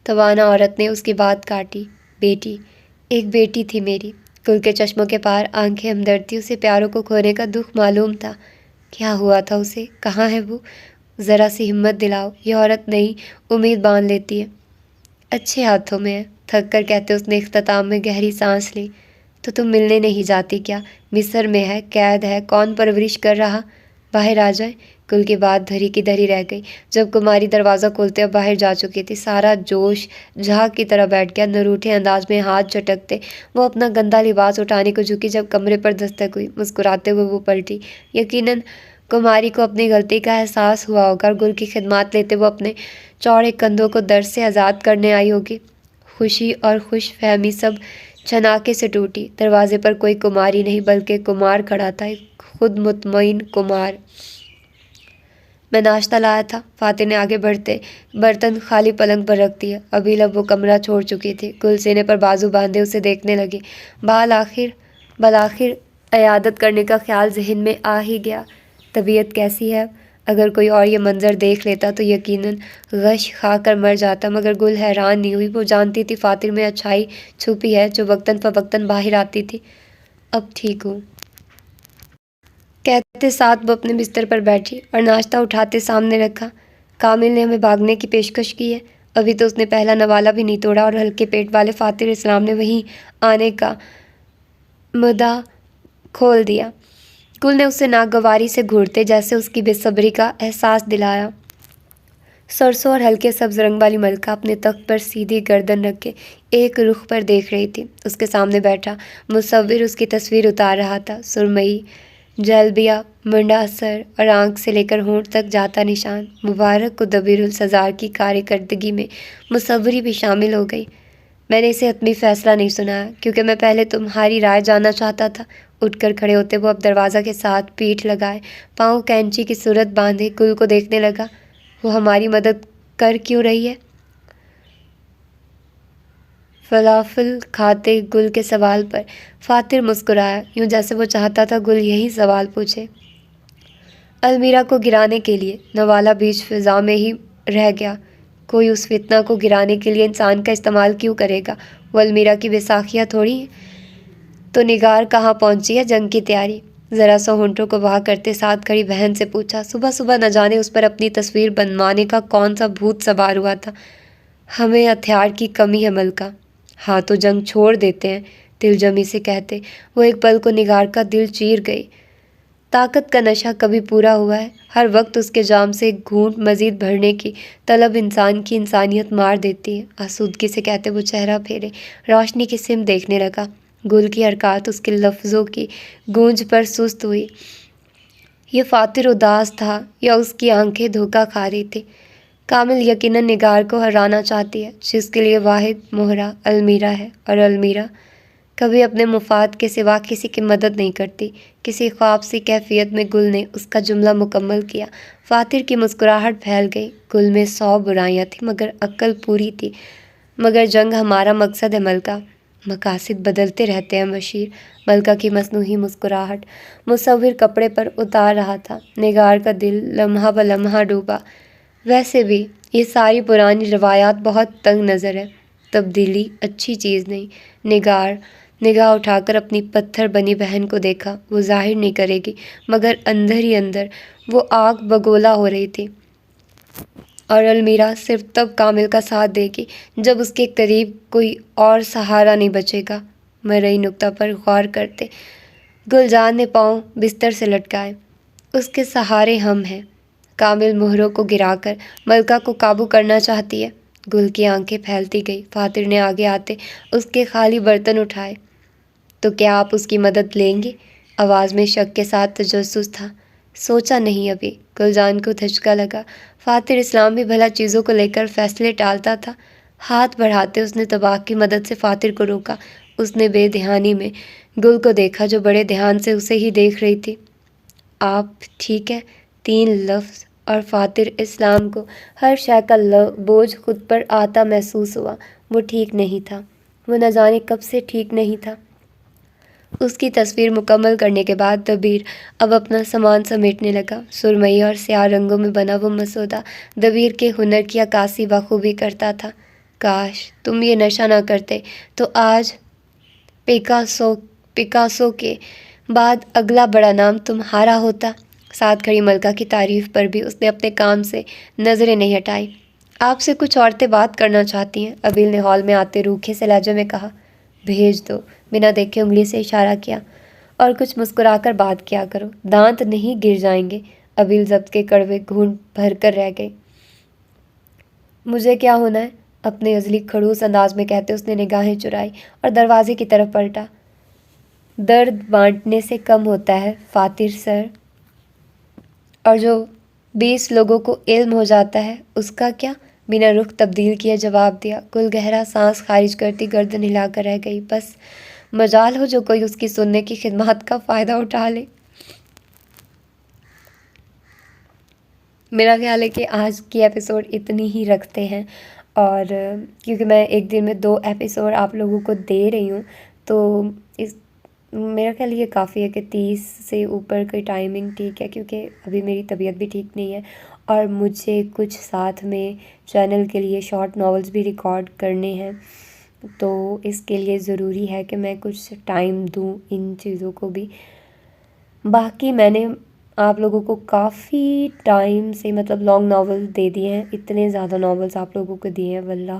توانا عورت نے اس کی بات کاٹی۔ بیٹی، ایک بیٹی تھی میری۔ گل کے چشموں کے پار آنکھیں ہمدرد تھی، اسے پیاروں کو کھونے کا دکھ معلوم تھا۔ کیا ہوا تھا اسے؟ کہاں ہے وہ؟ ذرا سی ہمت دلاؤ، یہ عورت نئی امید باندھ لیتی ہے۔ اچھے ہاتھوں میں ہے، تھک کر کہتے اس نے اختتام میں گہری سانس لی۔ تو تم ملنے نہیں جاتی کیا؟ مصر میں ہے، قید ہے، کون پرورش کر رہا؟ باہر آ جائیں۔ گل کی بات دھری کی دھری رہ گئی۔ جب کماری دروازہ کھولتے اب باہر جا چکی تھی، سارا جوش جھاگ کی طرح بیٹھ گیا۔ نروٹھے انداز میں ہاتھ جھٹکتے وہ اپنا گندا لباس اٹھانے کو جھکی، جب کمرے پر دستک ہوئی، مسکراتے ہوئے وہ پلٹی۔ یقیناً کماری کو اپنی غلطی کا احساس ہوا ہوگا اور گل کی خدمات لیتے وہ اپنے چوڑے کندھوں کو درد سے آزاد کرنے آئی ہوگی۔ خوشی اور خوش فہمی سب چھناکے سے ٹوٹی۔ دروازے پر کوئی کماری نہیں بلکہ کمار کھڑا تھا، ایک خود مطمئن کمار۔ میں ناشتہ لایا تھا، فاتح نے آگے بڑھتے برتن خالی پلنگ پر رکھ دیا۔ ابھی لب وہ کمرہ چھوڑ چکی تھی۔ گل سینے پر بازو باندھے اسے دیکھنے لگی۔ بالآخر عیادت کرنے کا خیال ذہن میں آ ہی گیا۔ طبیعت کیسی ہے؟ اگر کوئی اور یہ منظر دیکھ لیتا تو یقیناً غش کھا کر مر جاتا، مگر گل حیران نہیں ہوئی۔ وہ جانتی تھی فاتح میں اچھائی چھپی ہے جو وقتاً فوقتاً باہر آتی تھی۔ اب ٹھیک ہوں، کہتے ساتھ وہ اپنے بستر پر بیٹھی اور ناشتہ اٹھاتے سامنے رکھا۔ کامل نے ہمیں بھاگنے کی پیشکش کی ہے۔ ابھی تو اس نے پہلا نوالہ بھی نہیں توڑا اور ہلکے پیٹ والے فاتح اسلام نے وہیں آنے کا مدعا کھول دیا۔ گل نے اسے ناگواری سے گھورتے جیسے اس کی بے صبری کا احساس دلایا۔ سرسوں اور ہلکے سبز رنگ والی ملکہ اپنے تخت پر سیدھی گردن رکھ کے ایک رخ پر دیکھ رہی تھی۔ اس کے سامنے بیٹھا مصور اس کی تصویر اتار رہا تھا۔ سرمئی جلبیہ، منڈا سر اور آنکھ سے لے کر ہونٹ تک جاتا نشان۔ مبارک کو دبیر السزار کی کارکردگی میں مصوری بھی شامل ہو گئی۔ میں نے اسے حتمی فیصلہ نہیں سنایا کیونکہ میں پہلے تمہاری رائے جاننا چاہتا تھا۔ اٹھ کر کھڑے ہوتے وہ اب دروازہ کے ساتھ پیٹھ لگائے پاؤں کینچی کی صورت باندھے گل کو دیکھنے لگا۔ وہ ہماری مدد کر کیوں رہی ہے؟ فلافل کھاتے گل کے سوال پر فاتح مسکرایا، یوں جیسے وہ چاہتا تھا گل یہی سوال پوچھے۔ المیرا کو گرانے کے لیے۔ نوالہ بیچ فضا میں ہی رہ گیا۔ کوئی اس فتنہ کو گرانے کے لیے انسان کا استعمال کیوں کرے گا؟ وہ المیرا کی بیساکھیاں تھوڑی ہیں۔ تو نگار کہاں پہنچی ہے جنگ کی تیاری؟ ذرا سا ہونٹوں کو بہا کرتے ساتھ کھڑی بہن سے پوچھا۔ صبح صبح نہ جانے اس پر اپنی تصویر بنوانے کا کون سا بھوت سوار ہوا تھا۔ ہمیں ہتھیار کی کمی ہے ملکہ۔ ہاں تو جنگ چھوڑ دیتے ہیں، دل جمی سے کہتے وہ ایک پل کو نگار کا دل چیر گئی۔ طاقت کا نشہ کبھی پورا ہوا ہے؟ ہر وقت اس کے جام سے ایک گھونٹ مزید بھرنے کی طلب انسان کی انسانیت مار دیتی ہے۔ آسودگی سے کہتے وہ چہرہ پھیرے روشنی کی سمت دیکھنے لگا۔ گل کی حرکات اس کے لفظوں کی گونج پر سست ہوئی۔ یہ فاتح اداس تھا یا اس کی آنکھیں دھوکہ کھا رہی تھی؟ کامل یقیناً نگار کو ہرانا چاہتی ہے، جس کے لیے واحد مہرہ المیرا ہے، اور المیرا کبھی اپنے مفاد کے سوا کسی کی مدد نہیں کرتی۔ کسی خواب سی کیفیت میں گل نے اس کا جملہ مکمل کیا۔ فاتح کی مسکراہٹ پھیل گئی۔ گل میں 100 برائیاں تھیں مگر عقل پوری تھی۔ مگر جنگ ہمارا مقصد ہے ملکہ۔ مقاصد بدلتے رہتے ہیں بشیر۔ ملکہ کی مصنوعی مسکراہٹ مصور کپڑے پر اتار رہا تھا۔ نگار کا دل لمحہ بلمحہ ڈوبا۔ ویسے بھی یہ ساری پرانی روایات بہت تنگ نظر ہے، تبدیلی اچھی چیز نہیں۔ نگاہ اٹھا کر اپنی پتھر بنی بہن کو دیکھا۔ وہ ظاہر نہیں کرے گی مگر اندر ہی اندر وہ آگ بگولا ہو رہی تھی، اور المیرا صرف تب کامل کا ساتھ دے گی جب اس کے قریب کوئی اور سہارا نہیں بچے گا۔ مرئی نکتہ پر غور کرتے گلجان نے پاؤں بستر سے لٹکائے۔ اس کے سہارے ہم ہیں۔ کامل مہروں کو گرا کر ملکہ کو قابو کرنا چاہتی ہے۔ گل کی آنکھیں پھیلتی گئی۔ فاتر نے آگے آتے اس کے خالی برتن اٹھائے۔ تو کیا آپ اس کی مدد لیں گے؟ آواز میں شک کے ساتھ تجسس تھا۔ سوچا نہیں ابھی۔ گلجان کو دھچکا لگا۔ فاتر اسلام بھی بھلا چیزوں کو لے کر فیصلے ٹالتا تھا۔ ہاتھ بڑھاتے اس نے طباخ کی مدد سے فاتر کو روکا۔ اس نے بے دھیانی میں گل کو دیکھا جو بڑے دھیان سے اسے ہی دیکھ رہی تھی۔ آپ ٹھیک ہے؟ 3 لفظ، اور فاتر اسلام کو ہر شے کا بوجھ خود پر آتا محسوس ہوا۔ وہ ٹھیک نہیں تھا۔ وہ نہ جانے کب سے ٹھیک نہیں تھا۔ اس کی تصویر مکمل کرنے کے بعد دبیر اب اپنا سامان سمیٹنے لگا۔ سرمئی اور سیاہ رنگوں میں بنا وہ مسودہ دبیر کے ہنر کی عکاسی بخوبی کرتا تھا۔ کاش تم یہ نشہ نہ کرتے تو آج پیکاسو کے بعد اگلا بڑا نام تمہارا ہوتا۔ ساتھ کھڑی ملکہ کی تعریف پر بھی اس نے اپنے کام سے نظریں نہیں ہٹائی۔ آپ سے کچھ عورتیں بات کرنا چاہتی ہیں، ابیل نے ہال میں آتے روکھے سے لہجے میں کہا۔ بھیج دو، بنا دیکھے انگلی سے اشارہ کیا۔ اور کچھ مسکرا کر بات کیا کرو، دانت نہیں گر جائیں گے۔ ابیل ضبط کے کڑوے گھونٹ بھر کر رہ گئی۔ مجھے کیا ہونا ہے؟ اپنے ازلی کھڑوس انداز میں کہتے اس نے نگاہیں چرائی اور دروازے کی طرف پلٹا۔ درد بانٹنے سے کم ہوتا ہے فاتر سر، اور جو 20 لوگوں کو علم ہو جاتا ہے اس کا کیا؟ بنا رخ تبدیل کیے جواب دیا۔ گل گہرا سانس خارج کرتی گردن ہلا کر رہ گئی۔ بس مجال ہو جو کوئی اس کی سننے کی خدمات کا فائدہ اٹھا لے۔ میرا خیال ہے کہ آج کی ایپیسوڈ اتنی ہی رکھتے ہیں، اور کیونکہ میں ایک دن میں 2 ایپیسوڈ آپ لوگوں کو دے رہی ہوں تو میرا خیال یہ کافی ہے کہ 30 سے اوپر کی ٹائمنگ ٹھیک ہے، کیونکہ ابھی میری طبیعت بھی ٹھیک نہیں ہے اور مجھے کچھ ساتھ میں چینل کے لیے شارٹ ناولز بھی ریکارڈ کرنے ہیں، تو اس کے لیے ضروری ہے کہ میں کچھ ٹائم دوں ان چیزوں کو بھی۔ باقی میں نے آپ لوگوں کو کافی ٹائم سے مطلب لانگ ناول دے دیے ہیں، اتنے زیادہ ناولز آپ لوگوں کو دیے ہیں واللہ۔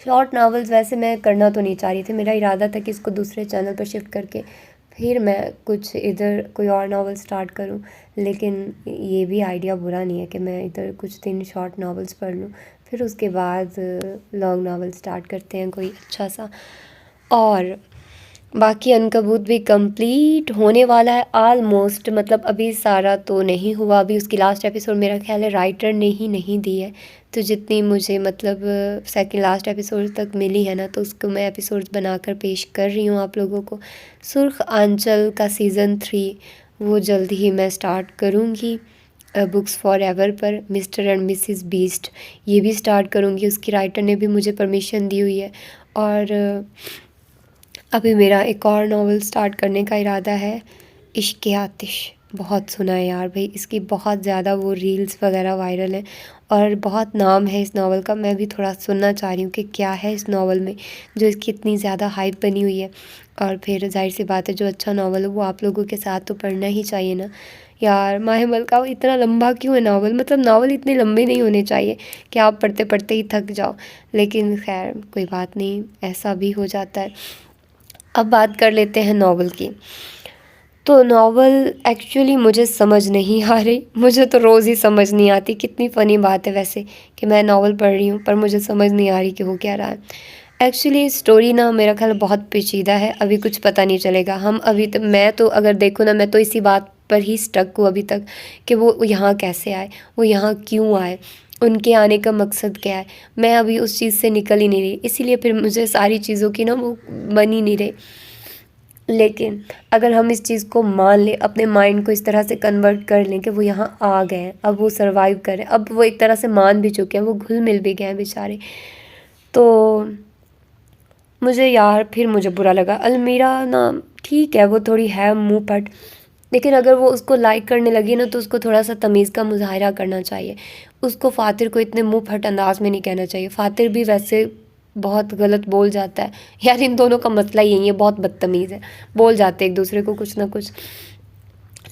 شارٹ ناولز ویسے میں کرنا تو نہیں چاہ رہی تھی، میرا ارادہ تھا کہ اس کو دوسرے چینل پر شفٹ کر کے پھر میں کچھ ادھر کوئی اور ناول سٹارٹ کروں، لیکن یہ بھی آئیڈیا برا نہیں ہے کہ میں ادھر کچھ دن شارٹ ناولز پڑھ لوں، پھر اس کے بعد لانگ ناول سٹارٹ کرتے ہیں کوئی اچھا سا۔ اور باقی عنکبوت بھی کمپلیٹ ہونے والا ہے آلموسٹ، مطلب ابھی سارا تو نہیں ہوا، ابھی اس کی لاسٹ ایپیسوڈ میرا خیال ہے رائٹر نے ہی نہیں دی ہے، تو جتنی مجھے مطلب سیکنڈ لاسٹ ایپیسوڈ تک ملی ہے نا، تو اس کو میں ایپیسوڈز بنا کر پیش کر رہی ہوں آپ لوگوں کو۔ سرخ آنچل کا سیزن 3 وہ جلد ہی میں سٹارٹ کروں گی بکس فار ایور پر۔ مسٹر اینڈ مسز بیسٹ یہ بھی سٹارٹ کروں گی، اس کی رائٹر نے بھی مجھے پرمیشن دی ہوئی ہے۔ اور ابھی میرا ایک اور ناول سٹارٹ کرنے کا ارادہ ہے، عشق آتش۔ بہت سنا ہے یار بھائی، اس کی بہت زیادہ وہ ریلز وغیرہ وائرل ہیں اور بہت نام ہے اس ناول کا۔ میں بھی تھوڑا سننا چاہ رہی ہوں کہ کیا ہے اس ناول میں جو اس کی اتنی زیادہ ہائپ بنی ہوئی ہے، اور پھر ظاہر سی بات ہے جو اچھا ناول ہے وہ آپ لوگوں کے ساتھ تو پڑھنا ہی چاہیے نا یار۔ ماہ ملکہ اتنا لمبا کیوں ہے ناول؟ مطلب ناول اتنے لمبے نہیں ہونے چاہیے کہ آپ پڑھتے پڑھتے ہی تھک جاؤ، لیکن خیر کوئی بات نہیں، ایسا بھی ہو جاتا ہے۔ اب بات کر لیتے ہیں ناول کی۔ تو ناول ایکچولی مجھے سمجھ نہیں آ رہی، مجھے تو روز ہی سمجھ نہیں آتی۔ کتنی فنی بات ہے ویسے کہ میں ناول پڑھ رہی ہوں پر مجھے سمجھ نہیں آ رہی کہ ہو کیا رہا ہے۔ ایکچولی اسٹوری نا میرا خیال بہت پیچیدہ ہے، ابھی کچھ پتہ نہیں چلے گا۔ میں تو اگر دیکھوں نا، میں تو اسی بات پر ہی سٹک ہوں ابھی تک کہ وہ یہاں کیسے آئے، وہ یہاں کیوں آئے، ان کے آنے کا مقصد کیا ہے۔ میں ابھی اس چیز سے نکل ہی نہیں رہی، اسی لیے پھر مجھے ساری چیزوں کی نا وہ بن ہی نہیں رہی۔ لیکن اگر ہم اس چیز کو مان لیں، اپنے مائنڈ کو اس طرح سے کنورٹ کر لیں کہ وہ یہاں آ گئے ہیں، اب وہ سروائیو کر رہے ہیں، اب وہ ایک طرح سے مان بھی چکے ہیں، وہ گھل مل بھی گئے ہیں بیچارے، تو مجھے برا لگا۔ المیرا نا ٹھیک ہے، وہ تھوڑی ہے منہ پھٹ، لیکن اگر وہ اس کو لائک کرنے لگی نا تو اس کو تھوڑا سا تمیز کا مظاہرہ کرنا چاہیے. اس کو فاتر کو اتنے منہ پھٹ انداز میں نہیں کہنا چاہیے. فاتر بھی ویسے بہت غلط بول جاتا ہے یار. ان دونوں کا مسئلہ یہی ہے, بہت بدتمیز ہے, بول جاتے ایک دوسرے کو کچھ نہ کچھ.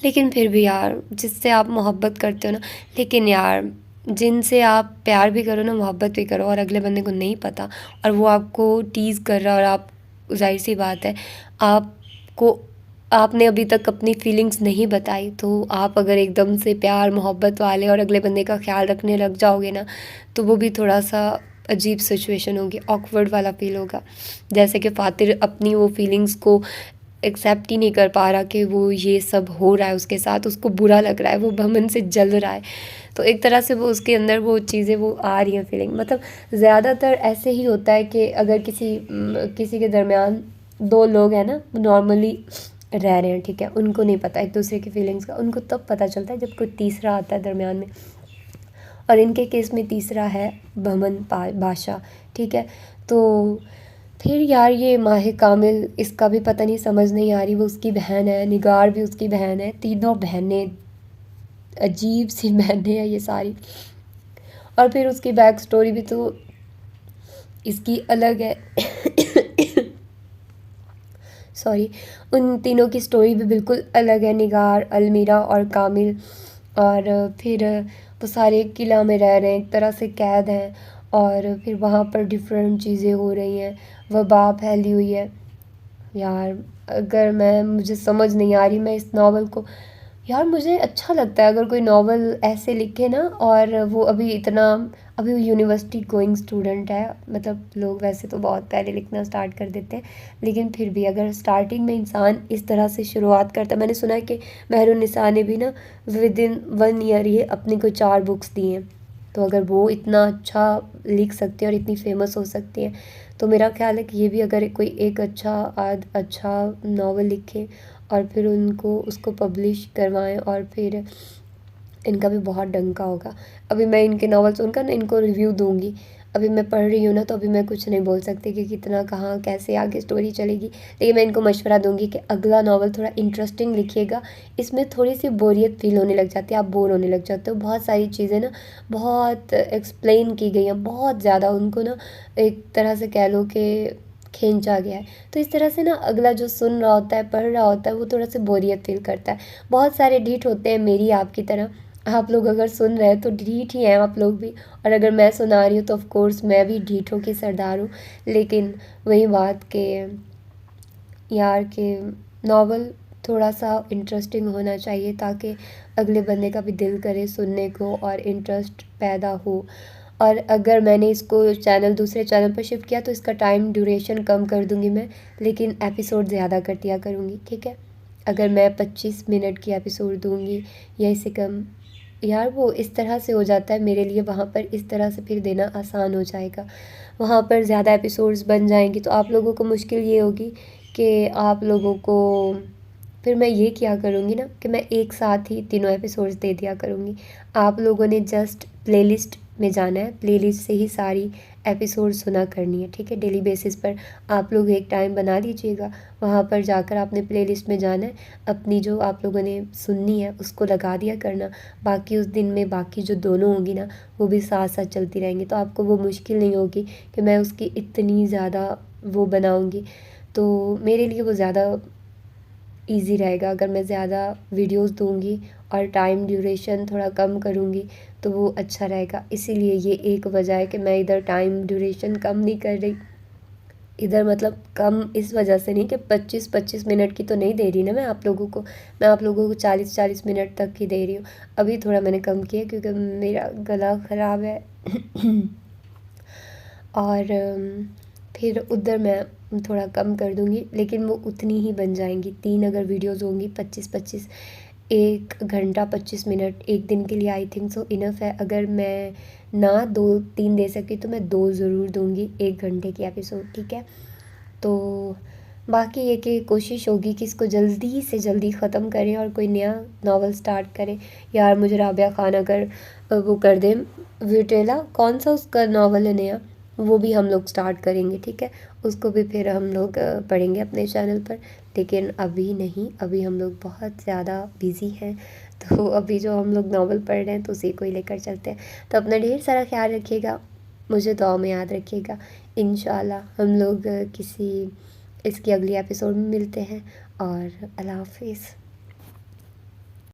لیکن پھر بھی یار, جس سے آپ محبت کرتے ہو نا, لیکن یار جن سے آپ پیار بھی کرو نا, محبت بھی کرو, اور اگلے بندے کو نہیں پتہ اور وہ آپ کو ٹیز کر رہا, اور آپ, ظاہر سی بات ہے آپ نے ابھی تک اپنی فیلنگز نہیں بتائی, تو آپ اگر ایک دم سے پیار محبت والے اور اگلے بندے کا خیال رکھنے لگ جاؤ گے نا, تو وہ بھی تھوڑا سا عجیب سچویشن ہوگی, آکورڈ والا فیل ہوگا. جیسے کہ فاتر اپنی وہ فیلنگز کو ایکسیپٹ ہی نہیں کر پا رہا کہ وہ یہ سب ہو رہا ہے اس کے ساتھ, اس کو برا لگ رہا ہے, وہ بہمن سے جل رہا ہے. تو ایک طرح سے وہ اس کے اندر وہ چیزیں وہ آ رہی ہیں فیلنگ. مطلب زیادہ تر ایسے ہی ہوتا ہے کہ اگر کسی کے درمیان دو لوگ ہیں نا, نارملی رہ رہے ہیں, ٹھیک ہے, ان کو نہیں پتہ ایک دوسرے کی فیلنگس کا, ان کو تب پتہ چلتا ہے جب کوئی تیسرا آتا ہے درمیان میں. اور ان کے کیس میں تیسرا ہے بہمن بادشاہ, ٹھیک ہے. تو پھر یار یہ ماہ کامل, اس کا بھی پتہ نہیں, سمجھ نہیں آ رہی. وہ اس کی بہن ہے, نگار بھی اس کی بہن ہے, تینوں بہنیں عجیب سی بہنیں ہیں یہ ساری. اور پھر اس کی بیک سٹوری بھی تو اس کی الگ ہے. سوری, ان تینوں کی سٹوری بھی بالکل الگ ہے, نگار, المیرا اور کامل. اور پھر وہ سارے قلعہ میں رہ رہے ہیں, ایک طرح سے قید ہیں, اور پھر وہاں پر ڈیفرنٹ چیزیں ہو رہی ہیں, وبا پھیلی ہوئی ہے. یار اگر مجھے سمجھ نہیں آ رہی, میں اس ناول کو, یار مجھے اچھا لگتا ہے اگر کوئی ناول ایسے لکھے نا, اور وہ ابھی وہ یونیورسٹی گوئنگ اسٹوڈنٹ ہے. مطلب لوگ ویسے تو بہت پہلے لکھنا سٹارٹ کر دیتے ہیں, لیکن پھر بھی اگر سٹارٹنگ میں انسان اس طرح سے شروعات کرتا ہے. میں نے سنا ہے کہ مہر النساء نے بھی نا ود ان 1 ایئر ہی اپنی کوئی 4 بکس دی ہیں. تو اگر وہ اتنا اچھا لکھ سکتے ہیں اور اتنی فیمس ہو سکتی ہیں, تو میرا خیال ہے کہ یہ بھی اگر کوئی ایک اچھا ناول لکھے اور پھر اس کو پبلش کروائیں, اور پھر ان کا بھی بہت ڈنکا ہوگا. ابھی میں ان کے ناول سن کر نا ان کو ریویو دوں گی. ابھی میں پڑھ رہی ہوں نا, تو ابھی میں کچھ نہیں بول سکتی کہ کتنا کہاں کیسے آگے سٹوری چلے گی, لیکن میں ان کو مشورہ دوں گی کہ اگلا ناول تھوڑا انٹرسٹنگ لکھیے گا. اس میں تھوڑی سی بوریت فیل ہونے لگ جاتی ہے, آپ بور ہونے لگ جاتے ہو. بہت ساری چیزیں نا بہت ایکسپلین کی گئی ہیں, بہت زیادہ, ان کو نا ایک طرح سے کہہ لو کہ کھینچا گیا ہے. تو اس طرح سے نا اگلا جو سن رہا ہوتا ہے, پڑھ رہا ہوتا ہے, وہ تھوڑا سا بوریت فیل کرتا ہے. بہت سارے ڈھیٹ ہوتے ہیں میری آپ کی طرح, آپ لوگ اگر سن رہے ہیں تو ڈھیٹ ہی ہیں آپ لوگ بھی, اور اگر میں سنا رہی ہوں تو آف کورس میں بھی ڈھیٹوں کی سردار ہوں. لیکن وہی بات کہ یار کہ ناول تھوڑا سا انٹرسٹنگ ہونا چاہیے, تاکہ اگلے بندے کا بھی دل کرے سننے کو اور انٹرسٹ پیدا ہو. اور اگر میں نے اس کو دوسرے چینل پر شفٹ کیا تو اس کا ٹائم ڈیوریشن کم کر دوں گی میں, لیکن ایپیسوڈ زیادہ کر دیا کروں گی, ٹھیک ہے. اگر میں 25 منٹ کی ایپیسوڈ دوں گی یا اس سے کم, یار وہ اس طرح سے ہو جاتا ہے میرے لیے, وہاں پر اس طرح سے پھر دینا آسان ہو جائے گا. وہاں پر زیادہ ایپیسوڈز بن جائیں گی تو آپ لوگوں کو مشکل یہ ہوگی کہ آپ لوگوں کو, پھر میں یہ کیا کروں گی نا کہ میں ایک ساتھ ہی تینوں ایپیسوڈز دے دیا کروں گی. آپ لوگوں نے جسٹ پلے لسٹ میں جانا ہے, پلے لسٹ سے ہی ساری ایپیسوڈ سنا کرنی ہے, ٹھیک ہے. ڈیلی بیسس پر آپ لوگ ایک ٹائم بنا لیجیے گا, وہاں پر جا کر آپ نے پلے لسٹ میں جانا ہے, اپنی جو آپ لوگوں نے سننی ہے اس کو لگا دیا کرنا. باقی اس دن میں باقی جو دونوں ہوں گی نا وہ بھی ساتھ ساتھ چلتی رہیں گی, تو آپ کو وہ مشکل نہیں ہوگی کہ میں اس کی اتنی زیادہ وہ بناؤں گی. تو میرے لیے وہ زیادہ ایزی رہے گا اگر میں زیادہ ویڈیوز دوں گی اور ٹائم ڈیوریشن تھوڑا کم کروں گی, تو وہ اچھا رہے گا. اسی لیے یہ ایک وجہ ہے کہ میں ادھر ٹائم ڈیوریشن کم نہیں کر رہی. ادھر مطلب کم اس وجہ سے نہیں کہ 25 منٹ کی تو نہیں دے رہی نا میں آپ لوگوں کو, میں آپ لوگوں کو 40 منٹ تک کی دے رہی ہوں. ابھی تھوڑا میں نے کم کیا کیونکہ میرا گلا خراب ہے. اور پھر ادھر میں تھوڑا کم کر دوں گی, لیکن وہ اتنی ہی بن جائیں گی. 3 اگر ویڈیوز ہوں گی 25 1 گھنٹہ 25 منٹ ایک دن کے لیے, آئی تھنک سو انف ہے. اگر میں نہ 2-3 دے سکی تو میں 2 ضرور دوں گی 1 گھنٹے کی ایپیسوڈ, ٹھیک ہے. تو باقی یہ کہ کوشش ہوگی کہ اس کو جلدی سے جلدی ختم کریں اور کوئی نیا ناول سٹارٹ کریں. یار مجھے رابعہ خان اگر وہ کر دیں, ویٹیلا کون سا اس کا ناول ہے نیا, وہ بھی ہم لوگ سٹارٹ کریں گے، ٹھیک ہے، اس کو بھی پھر ہم لوگ پڑھیں گے اپنے چینل پر، لیکن ابھی نہیں، ابھی ہم لوگ بہت زیادہ بیزی ہیں، تو ابھی جو ہم لوگ ناول پڑھ رہے ہیں تو اسی کو ہی لے کر چلتے ہیں۔ تو اپنا ڈھیر سارا خیال رکھیے گا، مجھے دعاؤں میں یاد رکھیے گا، انشاءاللہ ہم لوگ کسی اس کی اگلی ایپیسوڈ میں ملتے ہیں، اور اللہ حافظ۔